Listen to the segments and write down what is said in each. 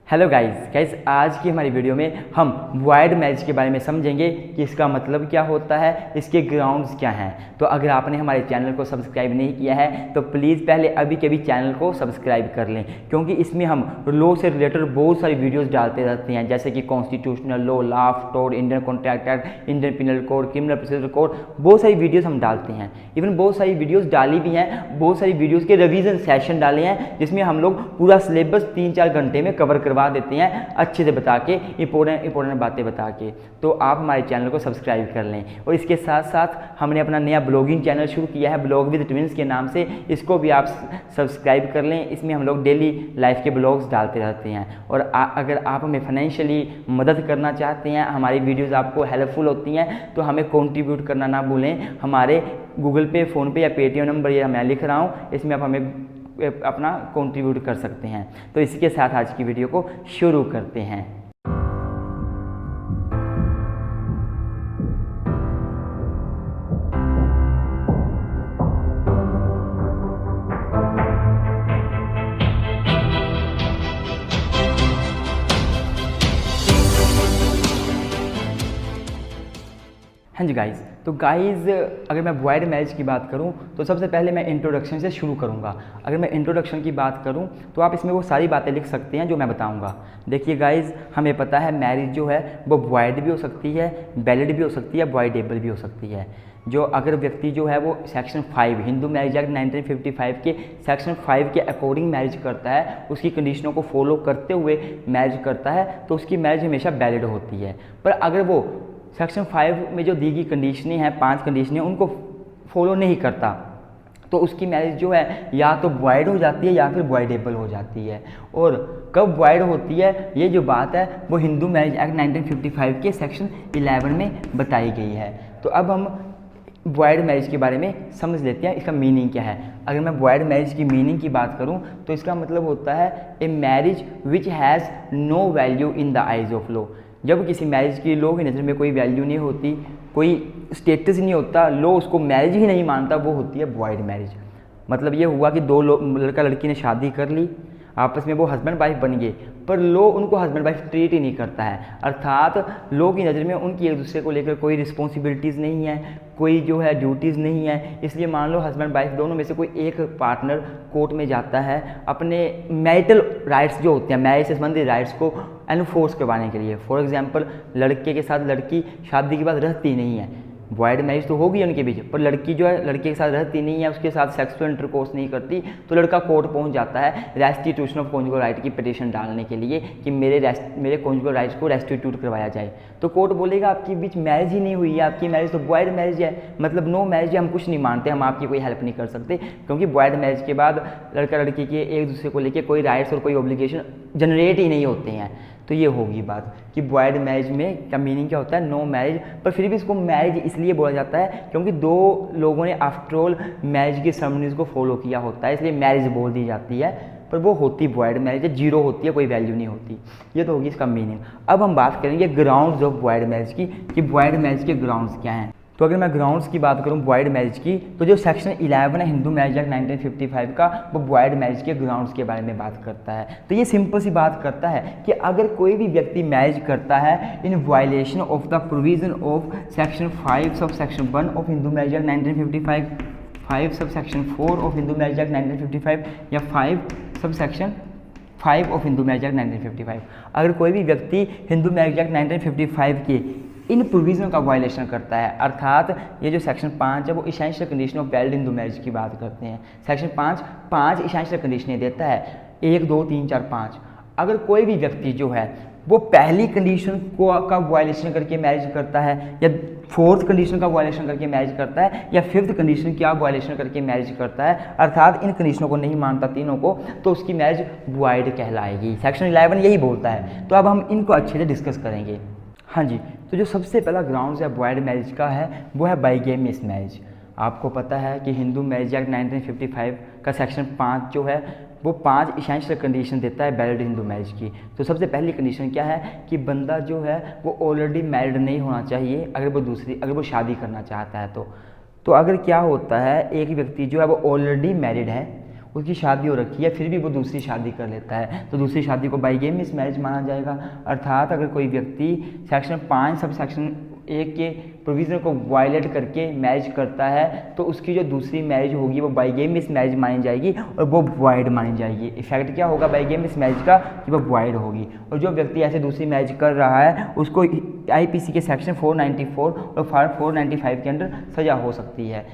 Hello guys आज की हमारी वीडियो में हम वाइड मैरिज के बारे में समझेंगे कि इसका मतलब क्या होता है, इसके ग्राउंड्स क्या हैं। तो अगर आपने हमारे चैनल को सब्सक्राइब नहीं किया है तो प्लीज़ पहले अभी के भी चैनल को सब्सक्राइब कर लें, क्योंकि इसमें हम लॉ से रिलेटेड बहुत सारी वीडियोस डालते रहते हैं, जैसे कि constitutional law, law of tort, Indian contract act, Indian penal code, criminal procedure code, बहुत सारी वीडियोज़ हम डालते हैं। इवन बहुत सारी वीडियोज़ डाली भी हैं, बहुत सारी वीडियोज़ के रिवीजन सेशन डाले हैं, जिसमें हम लोग पूरा सिलेबस 3-4 घंटे में कवर करवा देते हैं, अच्छे से बता के, इंपॉर्टेंट बातें बता के। तो आप हमारे चैनल को सब्सक्राइब कर लें। और इसके साथ साथ हमने अपना नया ब्लॉगिंग चैनल शुरू किया है, ब्लॉग विद ट्विंस के नाम से, इसको भी आप सब्सक्राइब कर लें। इसमें हम लोग डेली लाइफ के ब्लॉग्स डालते रहते हैं। और अगर आप हमें फाइनेंशियली मदद करना चाहते हैं, हमारी वीडियोज़ आपको हेल्पफुल होती हैं, तो हमें कॉन्ट्रीब्यूट करना ना भूलें। हमारे गूगल पे, फ़ोनपे या पेटीएम नंबर ये मैं लिख रहा हूँ, इसमें आप हमें अपना कंट्रीब्यूट कर सकते हैं। तो इसी के साथ आज की वीडियो को शुरू करते हैं। हाँ जी गाइज़, तो गाइज़ अगर मैं वाइड मैरिज की बात करूं तो सबसे पहले मैं इंट्रोडक्शन से शुरू करूंगा। अगर मैं इंट्रोडक्शन की बात करूं तो आप इसमें वो सारी बातें लिख सकते हैं जो मैं बताऊंगा। देखिए गाइज़, हमें पता है मैरिज जो है वो वाइड भी हो सकती है, वैलिड भी हो सकती है, वाइडेबल भी हो सकती है। जो अगर व्यक्ति जो है वो सेक्शन 5 हिंदू मैरिज एक्ट 1955 के सेक्शन 5 के अकॉर्डिंग मैरिज करता है, उसकी कंडीशनों को फॉलो करते हुए मैरिज करता है, तो उसकी मैरिज हमेशा वैलिड होती है। पर अगर वो सेक्शन 5 में जो दी गई कंडीशनें हैं, 5 कंडीशनें, उनको फॉलो नहीं करता, तो उसकी मैरिज जो है या तो वाइड हो जाती है या फिर वाइडेबल हो जाती है। और कब वाइड होती है, ये जो बात है वो हिंदू मैरिज एक्ट 1955 के सेक्शन 11 में बताई गई है। तो अब हम वाइड मैरिज के बारे में समझ लेते हैं, इसका मीनिंग क्या है। अगर मैं वाइड मैरिज की मीनिंग की बात करूं तो इसका मतलब होता है a marriage which has no value in the eyes of law. जब किसी मैरिज की लॉ की नज़र में कोई वैल्यू नहीं होती, कोई स्टेटस नहीं होता, लॉ उसको मैरिज ही नहीं मानता, वो होती है वाइड मैरिज। मतलब ये हुआ कि दो लड़का लड़की ने शादी कर ली, आपस में वो हस्बैंड वाइफ बन गए, पर लॉ उनको हस्बैंड वाइफ ट्रीट ही नहीं करता है। अर्थात लॉ की नज़र में उनकी एक दूसरे को लेकर कोई रिस्पॉन्सिबिलिटीज़ नहीं है, कोई जो है ड्यूटीज़ नहीं है। इसलिए मान लो हस्बैंड वाइफ दोनों में से कोई एक पार्टनर कोर्ट में जाता है अपने मैरिटल राइट्स जो होते हैं, मैरिज से संबंधित राइट्स को एनफोर्स करवाने के लिए। फॉर एग्जांपल, लड़के के साथ लड़की शादी के बाद रहती नहीं है, वाइड मैरिज तो होगी उनके बीच, पर लड़की जो है लड़के के साथ रहती नहीं है, उसके साथ सेक्सुअल इंटरकोर्स नहीं करती, तो लड़का कोर्ट पहुंच जाता है रेस्टिट्यूशन ऑफ कॉन्जुगल राइट की पिटीशन डालने के लिए कि मेरे कॉन्जुगल राइट्स को रेस्टिट्यूट करवाया जाए। तो कोर्ट बोलेगा आपके बीच मैरिज ही नहीं हुई है, आपकी मैरिज तो वाइड मैरिज है, मतलब नो मैरिज है, हम कुछ नहीं मानते, हम आपकी कोई हेल्प नहीं कर सकते, क्योंकि वाइड मैरिज के बाद लड़का लड़की के एक दूसरे को लेकर कोई राइट्स और कोई ऑब्लिगेशन जनरेट ही नहीं होते हैं। तो ये होगी बात कि वाइड मैरिज में का मीनिंग क्या होता है, नो मैरिज। पर फिर भी इसको मैरिज इसलिए बोला जाता है क्योंकि दो लोगों ने आफ्टर ऑल मैरिज की सेरेमनीज को फॉलो किया होता है, इसलिए मैरिज बोल दी जाती है। पर वो होती वाइड मैरिज है, जीरो होती है, कोई वैल्यू नहीं होती। ये तो होगी इसका मीनिंग। अब हम बात करेंगे ग्राउंड्स ऑफ वाइड मैरिज की, कि वाइड मैरिज के ग्राउंड्स क्या हैं। तो अगर मैं ग्राउंड्स की बात करूं वाइड मैरिज की, तो जो सेक्शन 11 है हिंदू मैरिज एक्ट 1955 का, वो वाइड मैरिज के ग्राउंड्स के बारे में बात करता है। तो ये सिंपल सी बात करता है कि अगर कोई भी व्यक्ति मैरिज करता है in violation of the provision of section 5 sub section 1 of Hindu Marriage act 1955, 5 sub section 4 of Hindu Marriage act 1955 या 5 sub section 5 of Hindu Marriage act 1955, अगर कोई भी व्यक्ति हिंदू मैरिज एक्ट 1955 के इन प्रोविजन का वायलेशन करता है, अर्थात ये जो सेक्शन 5 है वो essential condition of valid Hindu marriage की बात करते हैं। सेक्शन 5 इसेंशियल कंडीशनें देता है, 1 2 3 4 5। अगर कोई भी व्यक्ति जो है वो पहली कंडीशन का वायलेशन करके मैरिज करता है, या 4th कंडीशन का वायलेशन करके मैरिज करता है, या 5th कंडीशन का वायलेशन करके मैरिज करता है, अर्थात इन कंडीशनों को नहीं मानता तीनों को, तो उसकी मैरिज वाइड कहलाएगी। सेक्शन 11 यही बोलता है। तो अब हम इनको अच्छे से डिस्कस करेंगे। हाँ जी, तो जो सबसे पहला ग्राउंड है वाइड मैरिज का है वो है बाइगेमियस मैरिज। आपको पता है कि हिंदू मैरिज एक्ट 1955 का सेक्शन 5 जो है वो 5 इसेंशियल कंडीशन देता है वैलिड हिंदू मैरिज की। तो सबसे पहली कंडीशन क्या है कि बंदा जो है वो ऑलरेडी मैरिड नहीं होना चाहिए, अगर वो शादी करना चाहता है तो अगर क्या होता है, एक व्यक्ति जो है वो ऑलरेडी मैरिड है, उसकी शादी हो रखी है फिर भी वो दूसरी शादी कर लेता है, तो दूसरी शादी को बाइगेमियस मैरिज माना जाएगा। अर्थात अगर कोई व्यक्ति सेक्शन 5 सब सेक्शन 1 के प्रोविज़न को वायलेट करके मैरिज करता है तो उसकी जो दूसरी मैरिज होगी वो बाइगेमियस मैरिज मानी जाएगी और वो वॉइड मानी जाएगी। इफेक्ट क्या होगा बाइगेमियस मैरिज का कि वो वॉइड होगी। और जो व्यक्ति ऐसे दूसरी मैरिज कर रहा है उसको आईपीसी के सेक्शन 494 और 495 के अंडर सज़ा हो सकती है,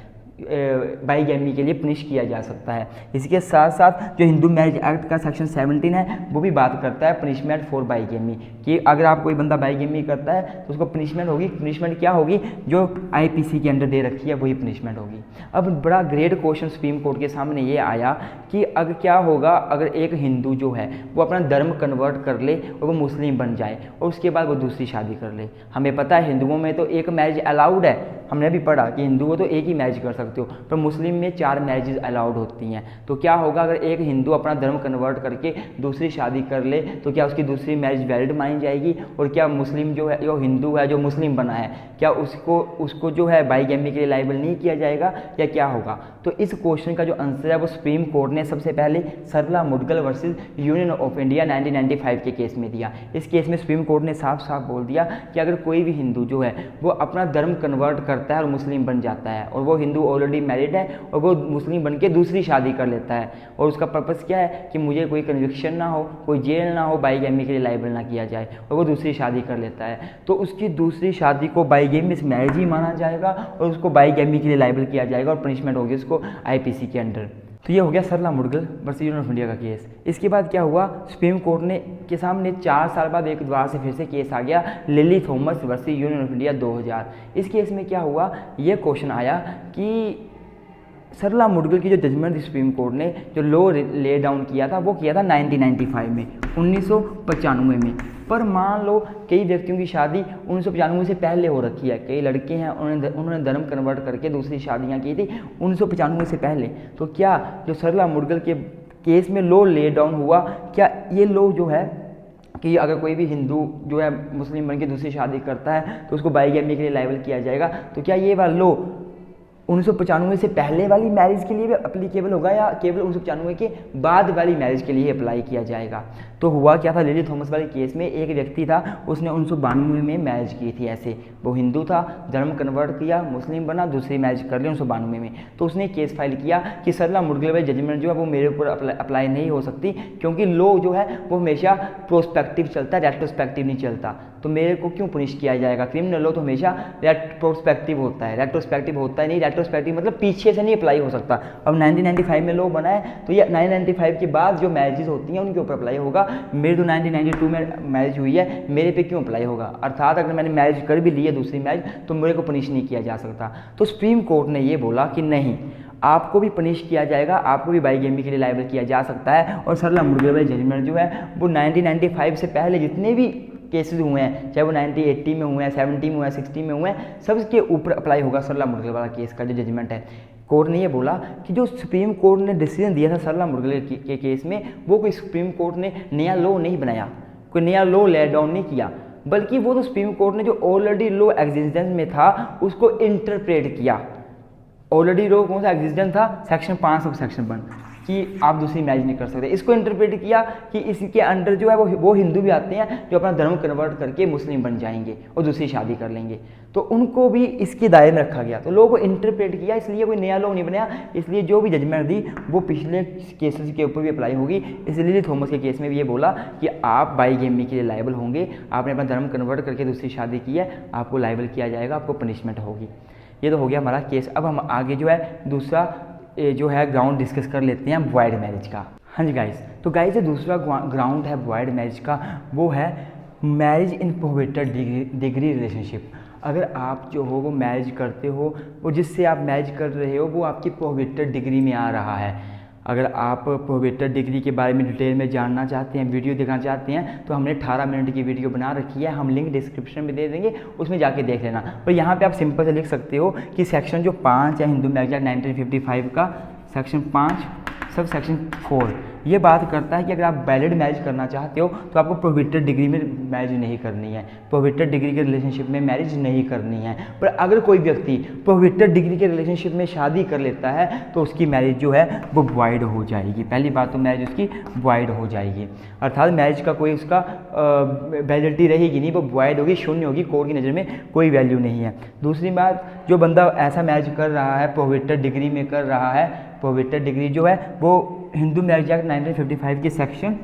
बाइगेमी के लिए पनिश किया जा सकता है। इसके साथ साथ जो हिंदू मैरिज एक्ट का सेक्शन 17 है वो भी बात करता है पनिशमेंट फॉर बाइगेमी कि अगर आप कोई बंदा बाइगेमी करता है तो उसको पनिशमेंट होगी। पनिशमेंट क्या होगी? जो आईपीसी के अंडर दे रखी है वही पनिशमेंट होगी। अब बड़ा ग्रेट क्वेश्चन सुप्रीम कोर्ट के सामने ये आया कि अगर क्या होगा अगर एक हिंदू जो है वो अपना धर्म कन्वर्ट कर ले और वो मुस्लिम बन जाए और उसके बाद वो दूसरी शादी कर ले। हमें पता है हिंदुओं में तो एक मैरिज अलाउड है, हमने भी पढ़ा कि हिंदुओं तो एक ही मैरिज कर सकते हो, पर मुस्लिम में 4 मैरिजेज अलाउड होती हैं। तो क्या होगा अगर एक हिंदू अपना धर्म कन्वर्ट करके दूसरी शादी कर ले तो क्या उसकी दूसरी मैरिज वैलिड मानी जाएगी? और क्या मुस्लिम जो है जो हिंदू है जो मुस्लिम बना है क्या उसको जो है बाइगेमी के लिए लायबल नहीं किया जाएगा या क्या होगा? तो इस क्वेश्चन का जो आंसर है वो सुप्रीम कोर्ट ने सबसे पहले Sarla Mudgal versus Union of India 1995 के केस में दिया। इस केस में सुप्रीम कोर्ट ने साफ साफ बोल दिया कि अगर कोई भी हिंदू जो है वो अपना धर्म कन्वर्ट करता है और मुस्लिम बन जाता है और वो हिंदू ऑलरेडी मैरिड है और वो मुस्लिम बन के दूसरी शादी कर लेता है और उसका पर्पस क्या है कि मुझे कोई कन्विक्शन ना हो, कोई जेल ना हो, बाइगेमी के लिए लायबल ना किया जाए, और वो दूसरी शादी कर लेता है तो उसकी दूसरी शादी को बाइगेमियस मैरिज ही माना जाएगा और उसको बाइगेमी के लिए लायबल किया जाएगा और पनिशमेंट होगी उसको आईपीसी के अंडर। तो ये हो गया Sarla Mudgal versus Union of India का केस। इसके बाद क्या हुआ, सुप्रीम कोर्ट ने के सामने 4 साल बाद एक दोबारा से फिर से केस आ गया, lily Thomas versus Union of India 2000। इस केस में क्या हुआ, ये क्वेश्चन आया कि सरला मुदगल की जो जजमेंट थी सुप्रीम कोर्ट ने जो लॉ ले डाउन किया था वो किया था 1995 में, 1995 में। पर मान लो कई व्यक्तियों की शादी 1995 से पहले हो रखी है, कई लड़के हैं उन्होंने धर्म कन्वर्ट करके दूसरी शादियां की थी 1995 से पहले। तो क्या जो सरला मुदगल के केस में लॉ ले डाउन हुआ, क्या ये लॉ जो है कि अगर कोई भी हिंदू जो है मुस्लिम बन के दूसरी शादी करता है तो उसको बाइगेमी के लिए लायबल किया जाएगा, तो क्या ये वाला लॉ 1995 से पहले वाली मैरिज के लिए भी अप्लीकेबल होगा या केवल 1995 के बाद वाली मैरिज के लिए अप्लाई किया जाएगा? तो हुआ क्या था, लिली थॉमस वाले केस में एक व्यक्ति था उसने 1992 में मैरिज की थी। ऐसे वो हिंदू था, धर्म कन्वर्ट किया, मुस्लिम बना, दूसरी मैरिज कर ली 1992 में। तो उसने केस फाइल किया कि सरला मुदगल वाली जजमेंट जो है वो मेरे ऊपर अप्लाई नहीं हो सकती क्योंकि लॉ जो है वो हमेशा प्रोस्पेक्टिव चलता है, रेट्रोस्पेक्टिव नहीं चलता। तो मेरे को क्यों पनिश किया जाएगा? क्रिमिनल लॉ तो हमेशा प्रोस्पेक्टिव होता है, रेट्रोस्पेक्टिव होता है नहीं। रेट्रोस्पेक्टिव मतलब पीछे से नहीं अप्लाई हो सकता। अब 1995 में लॉ बना है तो ये 1995 के बाद जो मैरिजेस होती हैं उनके ऊपर अप्लाई होगा। मेरी तो 1992 में मैरिज हुई है, मेरे पे क्यों अप्लाई होगा? अर्थात अगर मैंने मैरिज कर भी ली है दूसरी मैरिज तो मेरे को पनिश नहीं किया जा सकता। तो सुप्रीम कोर्ट ने ये बोला कि नहीं, आपको भी पनिश किया जाएगा, आपको भी बाइगेमी के लिए लायबल किया जा सकता है। और सरला मुदगल वाली जजमेंट जो है वो 1995 से पहले जितने भी केसेस हुए हैं, चाहे वो 1980 में हुए हैं, 70 में हुए हैं, 60 में हुए हैं, सबके ऊपर अप्लाई होगा सरला मुदगल वाला केस का जो जजमेंट है। कोर्ट ने ये बोला कि जो सुप्रीम कोर्ट ने डिसीजन दिया था सरला मुदगल के केस में वो कोई सुप्रीम कोर्ट ने नया लॉ नहीं बनाया, कोई नया लॉ ले डाउन नहीं किया, बल्कि वो तो सुप्रीम कोर्ट ने जो ऑलरेडी लॉ एग्जिस्टेंस में था उसको इंटरप्रेट किया। ऑलरेडी लॉ कौन सा एग्जिस्टेंस था? सेक्शन 5 ऑफ सेक्शन 1 कि आप दूसरी मैरिज नहीं कर सकते। इसको इंटरप्रेट किया कि इसके अंडर जो है वो हिंदू भी आते हैं जो अपना धर्म कन्वर्ट करके मुस्लिम बन जाएंगे और दूसरी शादी कर लेंगे, तो उनको भी इसके दायरे में रखा गया। तो लोगों को इंटरप्रेट किया, इसलिए कोई नया लॉ नहीं बनाया। इसलिए जो भी जजमेंट दी वो पिछले केसेस के ऊपर भी अप्लाई होगी। इसलिए लिली थॉमस के केस में भी ये बोला कि आप बाइगेमी के लिए लायबल होंगे, आपने अपना धर्म कन्वर्ट करके दूसरी शादी की है, आपको लायबल किया जाएगा, आपको पनिशमेंट होगी। ये तो हो गया हमारा केस। अब हम आगे जो है दूसरा जो है ग्राउंड डिस्कस कर लेते हैं वॉइड मैरिज का। हाँ जी गाइस, तो गाइस जो दूसरा ग्राउंड है वॉइड मैरिज का वो है marriage in prohibited degree relationship. अगर आप जो हो वो मैरिज करते हो, वो जिससे आप मैरिज कर रहे हो वो आपकी प्रोहिबिटेड डिग्री में आ रहा है। अगर आप प्रोहिबिटेड डिग्री के बारे में डिटेल में जानना चाहते हैं, वीडियो देखना चाहते हैं, तो हमने 18 मिनट की वीडियो बना रखी है, हम लिंक डिस्क्रिप्शन में दे देंगे, उसमें जाके देख लेना। और यहाँ पे आप सिंपल से लिख सकते हो कि सेक्शन जो 5 है हिंदू मैरिज एक्ट 1955 का सेक्शन 5 सब सेक्शन 4 ये बात करता है कि अगर आप वैलिड मैरिज करना चाहते हो तो आपको प्रोहिबिटेड डिग्री में मैरिज नहीं करनी है, प्रोहिबिटेड डिग्री के रिलेशनशिप में मैरिज नहीं करनी है। पर अगर कोई व्यक्ति प्रोहिबिटेड डिग्री के रिलेशनशिप में शादी कर लेता है तो उसकी मैरिज जो है वो वॉइड हो जाएगी। पहली बात तो मैरिज उसकी वॉइड हो जाएगी, अर्थात मैरिज का कोई उसका वैलिडिटी रहेगी नहीं, वो वॉइड होगी, शून्य होगी, कोर्ट की नज़र में कोई वैल्यू नहीं है। दूसरी बात, जो बंदा ऐसा मैरिज कर रहा है प्रोहिबिटेड डिग्री में कर रहा है, प्रोहिबिटेड डिग्री जो है वो हिंदू मैरिज एक्ट 1955 के सेक्शन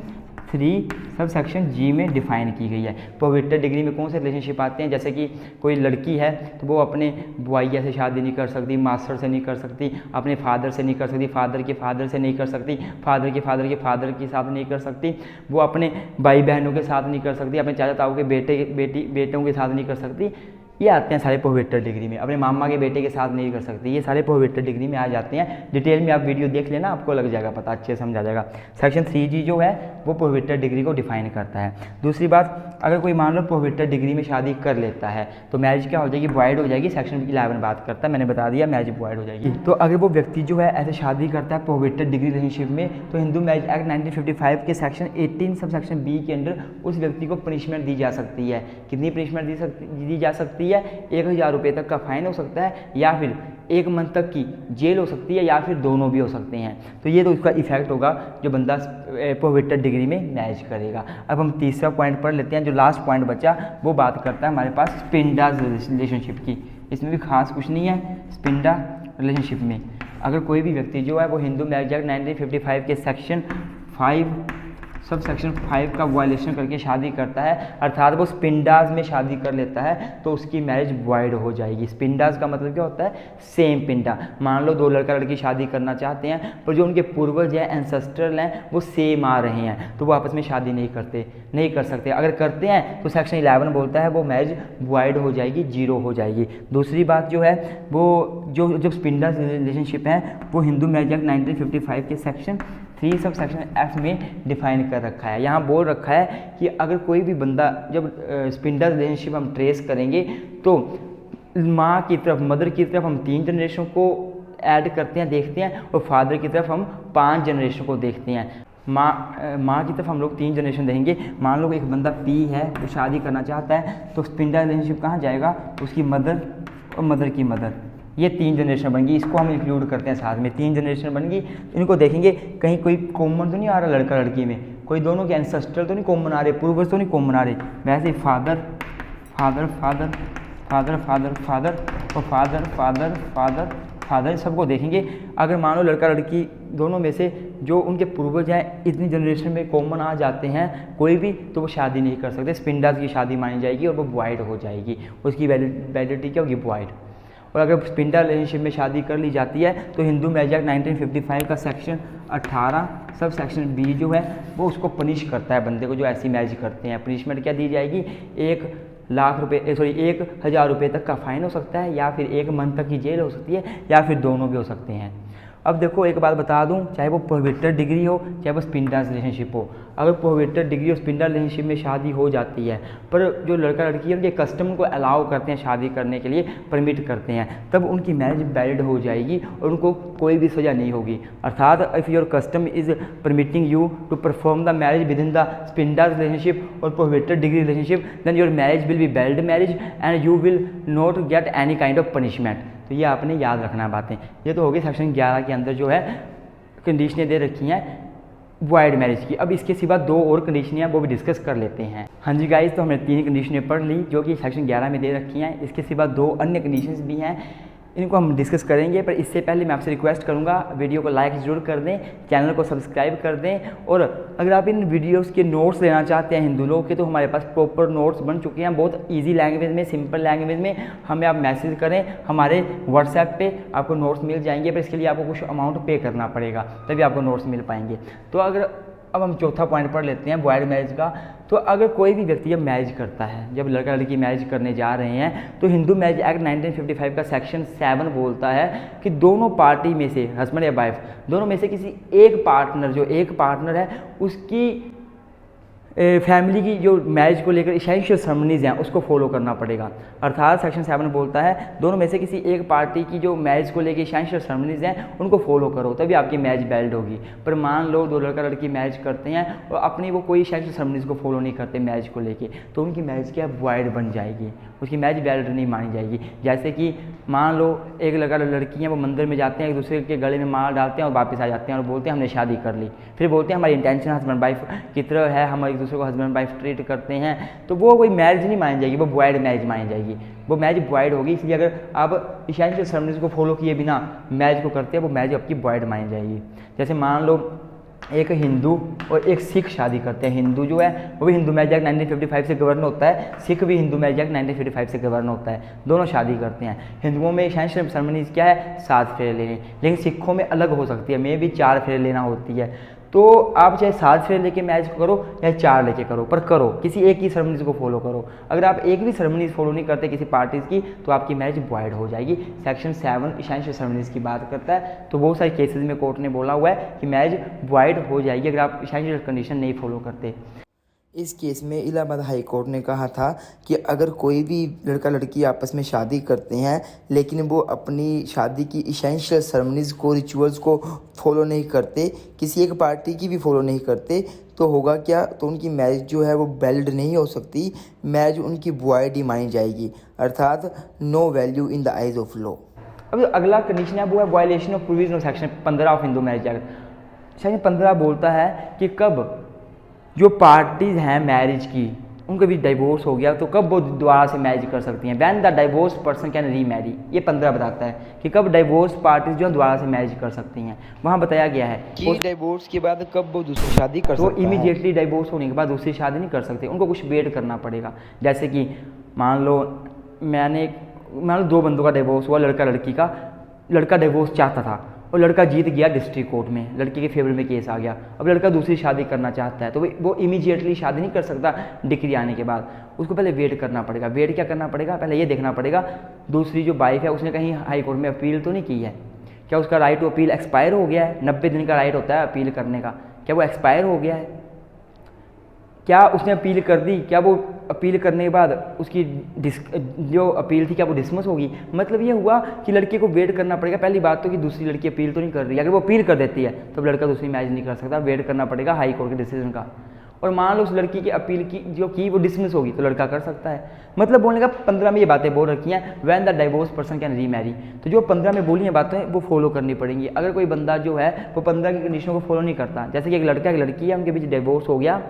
3 सब सेक्शन जी में डिफाइन की गई है। प्रोहिबिटेड डिग्री में कौन से रिलेशनशिप आते हैं, जैसे कि कोई लड़की है तो वो अपने बुआइया से शादी नहीं कर सकती, मास्टर से नहीं कर सकती, अपने फादर से नहीं कर सकती, फादर के फादर से नहीं कर सकती, फादर के फादर के फादर के साथ नहीं कर सकती, वो अपने भाई बहनों के साथ नहीं कर सकती, अपने चाचा ताऊ के बेटों के साथ नहीं कर सकती। ये आते हैं सारे प्रोहिबिटेड डिग्री में। अपने मामा के बेटे के साथ नहीं कर सकते, ये सारे प्रोहिबिटेड डिग्री में आ जाते हैं। डिटेल में आप वीडियो देख लेना, आपको लग जाएगा पता, अच्छे से समझा जाएगा। सेक्शन 3G जो है वो प्रोहिबिटेड डिग्री को डिफाइन करता है। दूसरी बात, अगर कोई मान लो प्रोहिबिटेड डिग्री में शादी कर लेता है तो मैरिज क्या हो जाएगी, वॉइड हो जाएगी। सेक्शन 11 बात करता है, मैंने बता दिया, मैरिज वॉइड हो जाएगी। तो अगर वो व्यक्ति जो है ऐसे शादी करता है प्रोहिबिटेड डिग्री रिलेशनशिप में तो हिंदू मैरिज एक्ट 1955 के सेक्शन 18 सब सेक्शन B के अंडर उस व्यक्ति को पनिशमेंट दी जा सकती है। कितनी पनिशमेंट दी जा सकती है? 1000 रुपये तक का फाइन हो सकता है, या फिर 1 मंथ तक की जेल हो सकती है, या फिर दोनों भी हो सकते हैं। तो ये तो उसका इफेक्ट होगा जो बंदा प्रोहिबिटेड डिग्री में मैरिज करेगा। अब हम तीसरा पॉइंट पढ़ लेते हैं, जो लास्ट पॉइंट बचा वो बात करता है हमारे पास स्पिंडाज रिलेशनशिप की। इसमें भी खास कुछ नहीं है। स्पिंडा रिलेशनशिप में अगर कोई भी व्यक्ति जो है वो हिंदू मैरिज एक्ट 1955 के सेक्शन 5 सब सेक्शन 5 का वायलेशन करके शादी करता है, अर्थात वो स्पिंडाज में शादी कर लेता है, तो उसकी मैरिज वॉइड हो जाएगी। स्पिंडाज का मतलब क्या होता है? सेम पिंडा। मान लो 2 लड़का लड़की शादी करना चाहते हैं पर जो उनके पूर्वज हैं, एंसेस्ट्रल हैं, वो सेम आ रहे हैं, तो वो आपस में शादी नहीं कर सकते। अगर करते हैं तो सेक्शन 11 बोलता है वो मैरिज वॉइड हो जाएगी, 0 हो जाएगी। दूसरी बात जो है वो जो स्पिंडाज रिलेशनशिप है वो हिंदू मैरिज एक्ट 1955 के सेक्शन 3 सब सेक्शन F में डिफाइन कर रखा है। यहाँ बोल रखा है कि अगर कोई भी बंदा, जब स्पिंडल रिलेशनशिप हम ट्रेस करेंगे तो माँ की तरफ, मदर की तरफ हम 3 जनरेशन को ऐड करते हैं, देखते हैं, और फादर की तरफ हम 5 जनरेशन को देखते हैं। माँ की तरफ हम लोग 3 जनरेशन देंगे। मान लो एक बंदा P है, वो शादी करना चाहता है, तो स्पिंडल रिलेशनशिप कहाँ जाएगा? उसकी मदर और मदर की मदर, ये 3 जनरेशन बन गई। इसको हम इंक्लूड करते हैं साथ में, 3 जनरेशन बन गई। इनको देखेंगे कहीं कोई कॉमन तो नहीं आ रहा लड़का लड़की में, कोई दोनों के एंसेस्ट्रल तो नहीं कॉमन आ रहे, पूर्वज तो नहीं कॉमन आ रहे। वैसे father father father father father father और फादर फादर फादर फादर सबको देखेंगे। अगर मान लो लड़का लड़की दोनों में से जो उनके पूर्वज हैं इतनी जनरेशन में कॉमन आ जाते हैं कोई भी, तो वो शादी नहीं कर सकते। स्पिंडाज की शादी मानी जाएगी और वो वॉइड हो जाएगी। उसकी वैलिडिटी क्या होगी? वॉइड। और अगर स्पिंडल रिलेशनशिप में शादी कर ली जाती है तो हिंदू मैरिज एक्ट 1955 का सेक्शन 18 सब सेक्शन B जो है वो उसको पनिश करता है बंदे को जो ऐसी मैरिज करते हैं। पनिशमेंट क्या दी जाएगी? 1,000 रुपये तक का फाइन हो सकता है, या फिर 1 मंथ तक की जेल हो सकती है, या फिर दोनों भी हो सकते हैं। अब देखो एक बात बता दूं, चाहे वो प्रोहिबिटेड डिग्री हो चाहे वो स्पिंडल रिलेशनशिप हो, अगर प्रोहिबिटेड डिग्री और स्पिंडल रिलेशनशिप में शादी हो जाती है पर जो लड़का लड़की है उनके कस्टम को अलाउ करते हैं शादी करने के लिए, परमिट करते हैं, तब उनकी मैरिज वैलिड हो जाएगी और उनको कोई भी सज़ा नहीं होगी। अर्थात if your custom is permitting you to perform the marriage within the sapinda relationship or prohibited degree relationship, then your marriage will be valid marriage and you will not get any kind of punishment. तो ये आपने याद रखना बातें। ये तो होगी section 11 के अंदर जो है कंडीशनें दे रखी हैं वॉइड मैरिज की। अब इसके सिवा 2 और कंडीशनें हैं, वो भी डिस्कस कर लेते हैं। हाँ जी गाइस, तो हमने 3 कंडीशनें पढ़ ली जो कि सेक्शन 11 में दे रखी हैं। इसके सिवा 2 अन्य कंडीशंस भी हैं, इनको हम डिस्कस करेंगे। पर इससे पहले मैं आपसे रिक्वेस्ट करूंगा वीडियो को लाइक ज़रूर कर दें, चैनल को सब्सक्राइब कर दें, और अगर आप इन वीडियोस के नोट्स लेना चाहते हैं हिंदू लोग के, तो हमारे पास प्रॉपर नोट्स बन चुके हैं बहुत इजी लैंग्वेज में, सिंपल लैंग्वेज में। हमें आप मैसेज करें, हमारे व्हाट्सएप पे आपको नोट्स मिल जाएंगे, पर इसके लिए आपको कुछ अमाउंट पे करना पड़ेगा, तभी आपको नोट्स मिल पाएंगे। तो अब हम चौथा पॉइंट पढ़ लेते हैं वॉइड मैरिज का। तो अगर कोई भी व्यक्ति जब मैरिज करता है, जब लड़का लड़की मैरिज करने जा रहे हैं, तो हिंदू मैरिज एक्ट 1955 का सेक्शन 7 बोलता है कि दोनों पार्टी में से, हस्बैंड या वाइफ, दोनों में से किसी एक पार्टनर, जो एक पार्टनर है उसकी फैमिली की जो मैरिज को लेकर इसेंशियल सर्मनीज़ हैं उसको फॉलो करना पड़ेगा। अर्थात सेक्शन 7 बोलता है दोनों में से किसी एक पार्टी की जो मैरिज को लेकर इसेंशियल सर्मनीज़ हैं उनको फॉलो करो, तभी आपकी मैरिज वैलिड होगी। पर मान लो दो लड़का लड़की मैरिज करते हैं और अपनी वो कोई इसेंशियल सर्मनीज़ को फॉलो नहीं करते मैरिज को लेके, तो उनकी मैरिज क्या वॉइड बन जाएगी, उसकी मैरिज वैलिड नहीं मानी जाएगी। जैसे कि मान लो एक लड़का लड़की हैं वो मंदिर में जाते हैं, एक दूसरे के गले में माला डालते हैं और वापस आ जाते हैं और बोलते हैं हमने शादी कर ली, फिर बोलते हैं हमारी इंटेंशन हस्बैंड वाइफ की तरह है, हम एक दूसरे को हस्बैंड वाइफ ट्रीट करते हैं, तो वो कोई मैरिज नहीं मानी जाएगी, वो वॉइड मैरिज मानी जाएगी, वो मैरिज वॉइड होगी। इसलिए अगर आप इसेंशियल सर्मनीज़ को फॉलो किए बिना मैरिज को करते हैं वो मैरिज आपकी वॉइड मानी जाएगी। जैसे मान लो एक हिंदू और एक सिख शादी करते हैं, हिंदू जो है वो भी हिंदू मैरिज एक्ट 1955 से गवर्न होता है, सिख भी हिंदू मैरिज एक्ट 1955 से गवर्न होता है, दोनों शादी करते हैं। हिंदुओं में इसेंशियल सर्मनीज़ क्या है, 7 फेरे लेने, लेकिन सिखों में अलग हो सकती है, में भी 4 फेरे लेना होती है। तो आप चाहे 7 फेरे लेके मैरिज करो या 4 लेके करो, पर करो किसी एक ही सर्मनीज़ को फॉलो करो। अगर आप एक भी सर्मनीज़ फॉलो नहीं करते किसी पार्टीज़ की तो आपकी मैरिज वॉइड हो जाएगी। सेक्शन 7 इसेंशियल सर्मनीज़ की बात करता है, तो बहुत सारे केसेस में कोर्ट ने बोला हुआ है कि मैरिज वॉइड हो जाएगी अगर आप इसेंशियल कंडीशन नहीं फॉलो करते। इस केस में इलाहाबाद हाई कोर्ट ने कहा था कि अगर कोई भी लड़का लड़की आपस में शादी करते हैं लेकिन वो अपनी शादी की इसेंशियल सर्मनीज़ को, रिचुअल्स को फॉलो नहीं करते, किसी एक पार्टी की भी फॉलो नहीं करते, तो होगा क्या, तो उनकी मैरिज जो है वो वैलिड नहीं हो सकती, मैरिज उनकी वॉइड ही मानी जाएगी, अर्थात no value in the eyes of law. अब अगला कंडीशन है वो है violation of provision of section 15 of Hindu Marriage Act. Section 15 बोलता है कि कब जो पार्टीज़ हैं मैरिज की उनका भी डाइवोर्स हो गया तो कब वो दोबारा से मैरिज कर सकती हैं, when the divorce person can remarry. ये 15 बताता है कि कब डाइवोर्स पार्टीज जो है दोबारा से मैरिज कर सकती हैं। वहाँ बताया गया है कि डाइवोर्स के बाद कब वो दूसरी शादी कर सकती है, तो इमीडिएटली डाइवोर्स होने के बाद दूसरी शादी नहीं कर सकते, उनको कुछ वेट करना पड़ेगा। जैसे कि मान लो 2 बंदों का डाइवोर्स हुआ, लड़का लड़की का, लड़का डाइवोर्स चाहता था और लड़का जीत गया डिस्ट्रिक्ट कोर्ट में, लड़के के फेवर में केस आ गया, अब लड़का दूसरी शादी करना चाहता है तो वो इमीडिएटली शादी नहीं कर सकता डिग्री आने के बाद, उसको पहले वेट करना पड़ेगा। वेट क्या करना पड़ेगा, पहले ये देखना पड़ेगा दूसरी जो वाइफ है उसने कहीं हाई कोर्ट में अपील तो नहीं की है, क्या उसका राइट टू अपील एक्सपायर हो गया है, 90 दिन का राइट होता है अपील करने का, क्या वो एक्सपायर हो गया है, क्या उसने अपील कर दी, क्या वो अपील करने के बाद उसकी जो अपील थी क्या वो डिसमिस होगी। मतलब ये हुआ कि लड़के को वेट करना पड़ेगा। पहली बात तो कि दूसरी लड़की अपील तो नहीं कर रही है, अगर वो अपील कर देती है तो लड़का दूसरी मैरिज नहीं कर सकता, वेट करना पड़ेगा हाई कोर्ट के डिसीजन का। और मान लो उस लड़की की अपील की जो की वो डिसमिस होगी तो लड़का कर सकता है। मतलब बोलने का 15 में ये बातें बोल रखी हैं, when the divorce person can remarry. तो जो 15 में बोली हैं बातें वो फॉलो करनी पड़ेंगी। अगर कोई बंदा जो है वो 15 की कंडीशनों को फॉलो नहीं करता, जैसे कि एक लड़का एक लड़की है उनके बीच डिवोर्स हो गया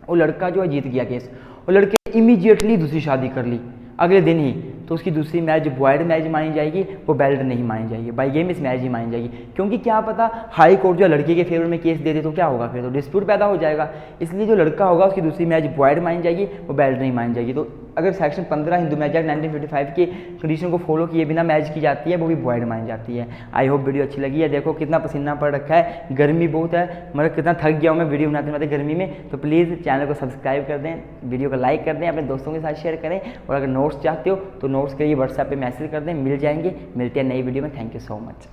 और लड़का जो है जीत गया केस और लड़के इमीडिएटली दूसरी शादी कर ली अगले दिन ही, तो उसकी दूसरी मैरिज वॉइड मैरिज मानी जाएगी, वो वैलिड नहीं मानी जाएगी, बाई गेम इस मैरिज ही मानी जाएगी। क्योंकि क्या पता हाई कोर्ट जो लड़के के फेवर में केस दे दे तो क्या होगा, फिर तो डिस्प्यूट पैदा हो जाएगा। इसलिए जो लड़का होगा उसकी दूसरी मैरिज वॉइड मानी जाएगी, वो वैलिड नहीं मानी जाएगी। तो अगर सेक्शन 15 हिंदू मैरिज एक्ट 1955 के कंडीशन को फॉलो किए बिना मैरिज की जाती है वो भी वॉइड मानी जाती है। आई होप वीडियो अच्छी लगी है। देखो कितना पसीना पड़ रखा है, गर्मी बहुत है, मतलब कितना थक गया हूँ मैं वीडियो बनाते बनाते गर्मी में। तो प्लीज़ चैनल को सब्सक्राइब कर दें, वीडियो को लाइक कर दें, अपने दोस्तों के साथ शेयर करें, और अगर नोट्स चाहते हो तो नोट्स के लिए व्हाट्सएप पे मैसेज कर दें, मिल जाएंगे। मिलते हैं नई वीडियो में। Thank you so much.